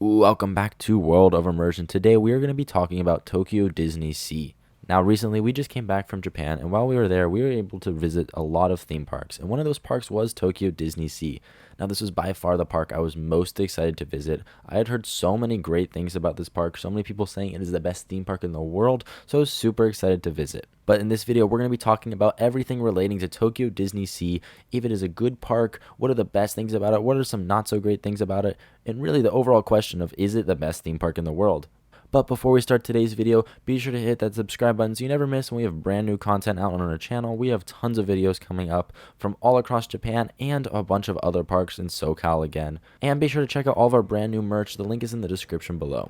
Welcome back to World of Immersion. Today we are going to be talking about Tokyo DisneySea. Now recently we just came back from Japan, and while we were there we were able to visit a lot of theme parks, and one of those parks was Tokyo DisneySea. Now this was by far the park I was most excited to visit. I had heard so many great things about this park, so many people saying it is the best theme park in the world, so I was super excited to visit. But in this video, we're going to be talking about everything relating to Tokyo DisneySea, if it is a good park, what are the best things about it, what are some not so great things about it, and really the overall question of is it the best theme park in the world. But before we start today's video, be sure to hit that subscribe button so you never miss when we have brand new content out on our channel. We have tons of videos coming up from all across Japan and a bunch of other parks in SoCal again. And be sure to check out all of our brand new merch. The link is in the description below.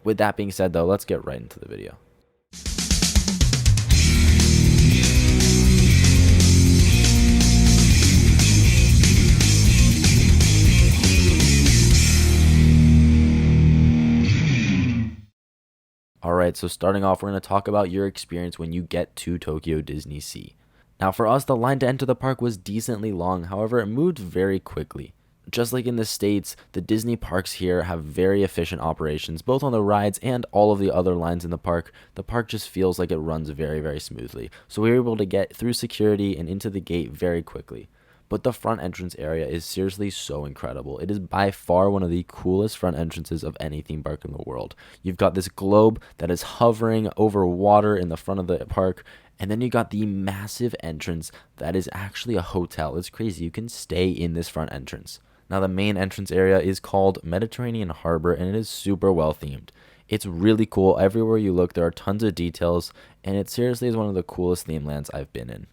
With that being said though, let's get right into the video. Alright, so starting off, we're going to talk about your experience when you get to Tokyo DisneySea. Now for us, the line to enter the park was decently long, however it moved very quickly. Just like in the States, the Disney parks here have very efficient operations, both on the rides and all of the other lines in the park. The park just feels like it runs very smoothly, so we were able to get through security and into the gate very quickly. But the front entrance area is seriously so incredible. It is by far one of the coolest front entrances of any theme park in the world. You've got this globe that is hovering over water in the front of the park, and then you got the massive entrance that is actually a hotel. It's crazy. You can stay in this front entrance. Now the main entrance area is called Mediterranean Harbor, and it is super well themed. It's really cool. Everywhere you look, there are tons of details, and it seriously is one of the coolest theme lands I've been in.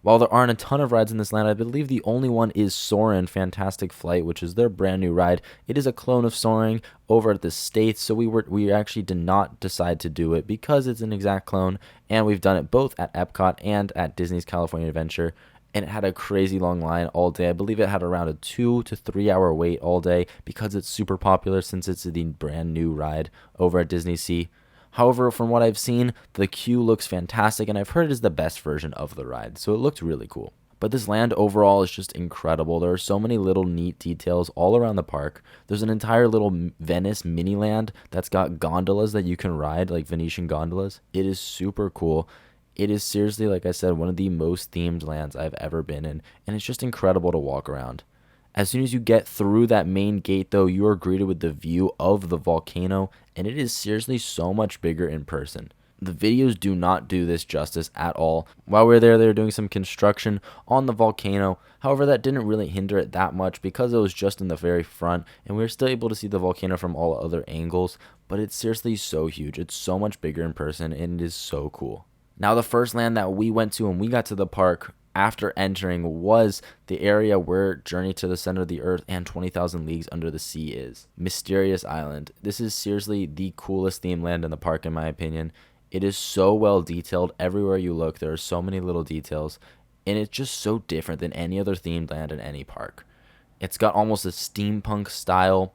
While there aren't a ton of rides in this land, I believe the only one is Soarin' Fantastic Flight, which is their brand new ride. It is a clone of Soaring over at the States, so we actually did not decide to do it because it's an exact clone, and we've done it both at Epcot and at Disney's California Adventure, and it had a crazy long line all day. I believe it had around a 2 to 3 hour wait all day because it's super popular since it's the brand new ride over at DisneySea. However, from what I've seen, the queue looks fantastic, and I've heard it is the best version of the ride, so it looked really cool. But this land overall is just incredible. There are so many little neat details all around the park. There's an entire little Venice mini land that's got gondolas that you can ride, like Venetian gondolas. It is super cool. It is seriously, like I said, one of the most themed lands I've ever been in, and it's just incredible to walk around. As soon as you get through that main gate though, you are greeted with the view of the volcano, and it is seriously so much bigger in person. The videos do not do this justice at all. While we were there, they were doing some construction on the volcano. However, that didn't really hinder it that much because it was just in the very front, and we were still able to see the volcano from all other angles, but it's seriously so huge. It's so much bigger in person, and it is so cool. Now the first land that we went to when we got to the park after entering was the area where Journey to the Center of the Earth and 20,000 Leagues Under the Sea is. Mysterious Island. This is seriously the coolest theme land in the park in my opinion. It is so well detailed. Everywhere you look, there are so many little details, and it's just so different than any other themed land in any park. It's got almost a steampunk style.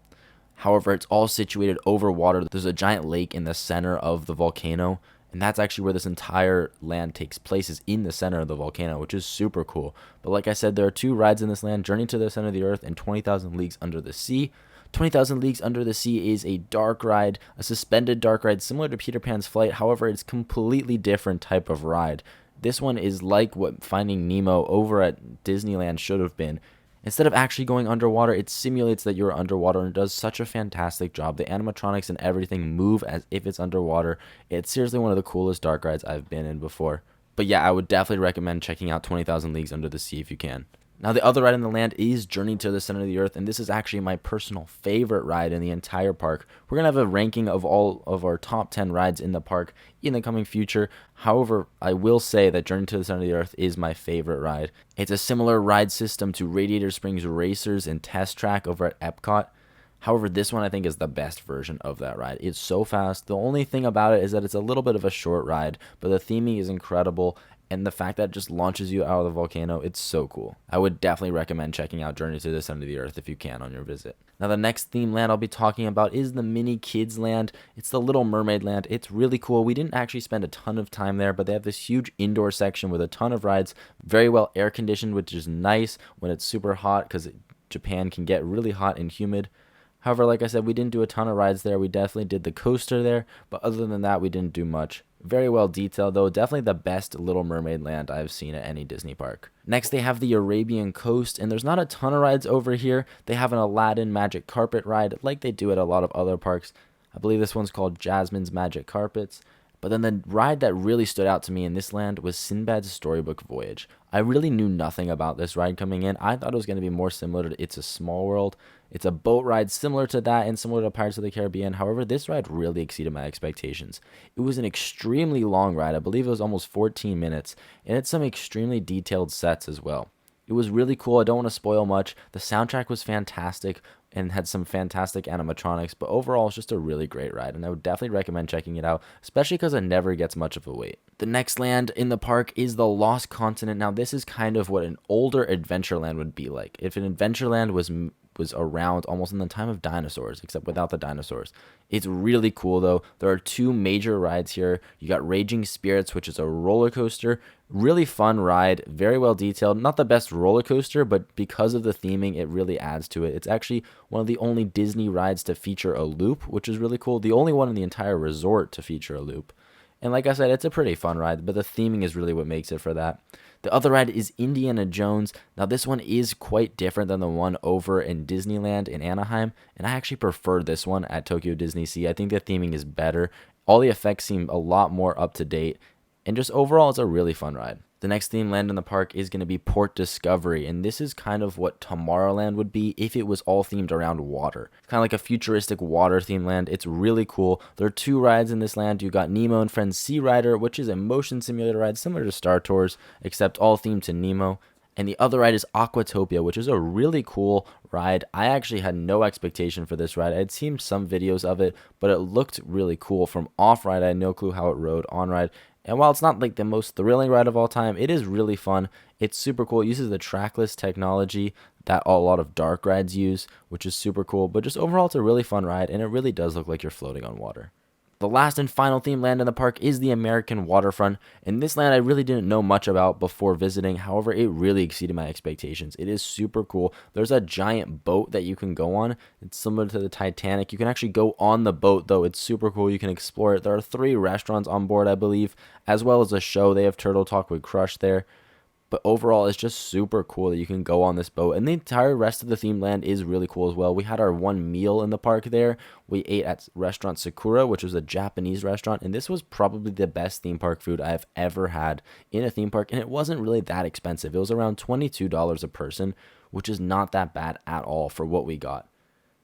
However, it's all situated over water. There's a giant lake in the center of the volcano, and that's actually where this entire land takes place, is in the center of the volcano, which is super cool. But like I said, there are two rides in this land, Journey to the Center of the Earth and 20,000 Leagues Under the Sea. 20,000 Leagues Under the Sea is a dark ride, a suspended dark ride similar to Peter Pan's Flight. However, it's a completely different type of ride. This one is like what Finding Nemo over at Disneyland should have been. Instead of actually going underwater, it simulates that you're underwater and does such a fantastic job. The animatronics and everything move as if it's underwater. It's seriously one of the coolest dark rides I've been in before. But yeah, I would definitely recommend checking out 20,000 Leagues Under the Sea if you can. Now the other ride in the land is Journey to the Center of the Earth, and this is actually my personal favorite ride in the entire park. We're going to have a ranking of all of our top 10 rides in the park in the coming future. However, I will say that Journey to the Center of the Earth is my favorite ride. It's a similar ride system to Radiator Springs Racers and Test Track over at Epcot. However, this one I think is the best version of that ride. It's so fast. The only thing about it is that it's a little bit of a short ride, but the theming is incredible. And the fact that it just launches you out of the volcano, it's so cool. I would definitely recommend checking out Journey to the Center of the Earth if you can on your visit. Now the next theme land I'll be talking about is the Mini Kids Land. It's the Little Mermaid Land. It's really cool. We didn't actually spend a ton of time there, but they have this huge indoor section with a ton of rides, very well air conditioned, which is nice when it's super hot because Japan can get really hot and humid. However, like I said, we didn't do a ton of rides there. We definitely did the coaster there, but other than that, we didn't do much. Very well detailed, though. Definitely the best Little Mermaid land I've seen at any Disney park. Next, they have the Arabian Coast, and there's not a ton of rides over here. They have an Aladdin Magic Carpet ride, like they do at a lot of other parks. I believe this one's called Jasmine's Magic Carpets. But then the ride that really stood out to me in this land was Sinbad's Storybook Voyage. I really knew nothing about this ride coming in. I thought it was going to be more similar to It's a Small World. It's a boat ride similar to that and similar to Pirates of the Caribbean. However, this ride really exceeded my expectations. It was an extremely long ride. I believe it was almost 14 minutes, and it's some extremely detailed sets as well. It was really cool. I don't want to spoil much. The soundtrack was fantastic and had some fantastic animatronics, but overall it's just a really great ride, and I would definitely recommend checking it out, especially because it never gets much of a wait. The next land in the park is the Lost Continent. Now, this is kind of what an older Adventureland would be like. If an Adventureland was around almost in the time of dinosaurs, except without the dinosaurs. It's really cool, though. There are two major rides here. You got Raging Spirits, which is a roller coaster. Really fun ride, very well detailed. Not the best roller coaster, but because of the theming, it really adds to it. It's actually one of the only Disney rides to feature a loop, which is really cool. The only one in the entire resort to feature a loop. And like I said, it's a pretty fun ride, but the theming is really what makes it for that. The other ride is Indiana Jones. Now, this one is quite different than the one over in Disneyland in Anaheim, and I actually prefer this one at Tokyo DisneySea. I think the theming is better. All the effects seem a lot more up to date, and just overall, it's a really fun ride. The next theme land in the park is going to be Port Discovery, and this is kind of what Tomorrowland would be if it was all themed around water. It's kind of like a futuristic water themed land. It's really cool. There are two rides in this land. You got Nemo and Friends Sea Rider, which is a motion simulator ride similar to Star Tours, except all themed to Nemo. And the other ride is Aquatopia, which is a really cool ride. I actually had no expectation for this ride. I'd seen some videos of it, but it looked really cool. From off-ride, I had no clue how it rode. On-ride, and while it's not like the most thrilling ride of all time, it is really fun. It's super cool. It uses the trackless technology that a lot of dark rides use, which is super cool. But just overall, it's a really fun ride, and it really does look like you're floating on water. The last and final theme land in the park is the American Waterfront. And this land I really didn't know much about before visiting. However, it really exceeded my expectations. It is super cool. There's a giant boat that you can go on. It's similar to the Titanic. You can actually go on the boat, though. It's super cool. You can explore it. There are 3 restaurants on board, I believe, as well as a show. They have Turtle Talk with Crush there. But overall, it's just super cool that you can go on this boat. And the entire rest of the themed land is really cool as well. We had our one meal in the park there. We ate at restaurant Sakura, which was a Japanese restaurant. And this was probably the best theme park food I've ever had in a theme park. And it wasn't really that expensive. It was around $22 a person, which is not that bad at all for what we got.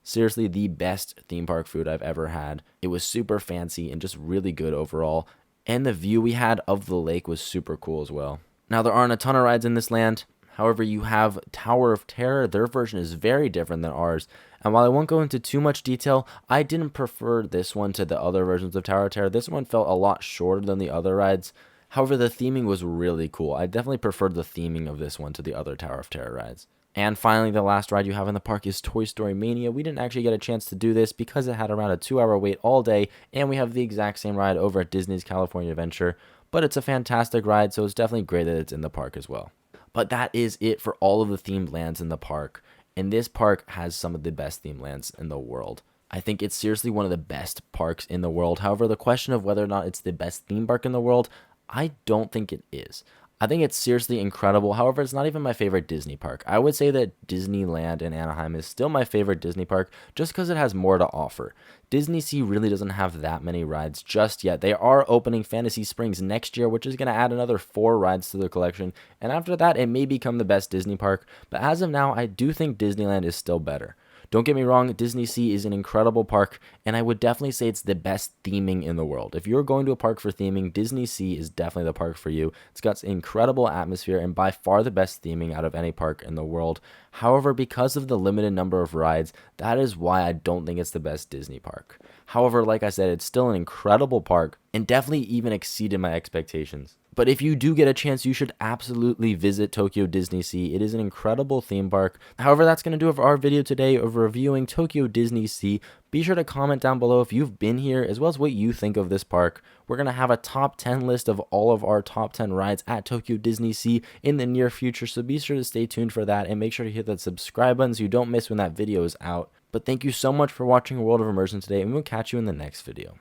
Seriously, the best theme park food I've ever had. It was super fancy and just really good overall. And the view we had of the lake was super cool as well. Now, there aren't a ton of rides in this land. However, you have Tower of Terror. Their version is very different than ours. And while I won't go into too much detail, I didn't prefer this one to the other versions of Tower of Terror. This one felt a lot shorter than the other rides. However, the theming was really cool. I definitely preferred the theming of this one to the other Tower of Terror rides. And finally, the last ride you have in the park is Toy Story Mania. We didn't actually get a chance to do this because it had around a 2-hour wait all day, and we have the exact same ride over at Disney's California Adventure. But it's a fantastic ride, so it's definitely great that it's in the park as well. But that is it for all of the themed lands in the park. And this park has some of the best themed lands in the world. I think it's seriously one of the best parks in the world. However, the question of whether or not it's the best theme park in the world, I don't think it is. I think it's seriously incredible. However, it's not even my favorite Disney park. I would say that Disneyland in Anaheim is still my favorite Disney park just because it has more to offer. DisneySea really doesn't have that many rides just yet. They are opening Fantasy Springs next year, which is going to add another 4 rides to their collection. And after that, it may become the best Disney park. But as of now, I do think Disneyland is still better. Don't get me wrong, DisneySea is an incredible park, and I would definitely say it's the best theming in the world. If you're going to a park for theming, DisneySea is definitely the park for you. It's got incredible atmosphere and by far the best theming out of any park in the world. However, because of the limited number of rides, that is why I don't think it's the best Disney park. However, like I said, it's still an incredible park and definitely even exceeded my expectations. But if you do get a chance, you should absolutely visit Tokyo DisneySea. It is an incredible theme park. However, that's going to do it for our video today of reviewing Tokyo DisneySea. Be sure to comment down below if you've been here, as well as what you think of this park. We're going to have a top 10 list of all of our top 10 rides at Tokyo DisneySea in the near future, so be sure to stay tuned for that, and make sure to hit that subscribe button so you don't miss when that video is out. But thank you so much for watching World of Immersion today, and we'll catch you in the next video.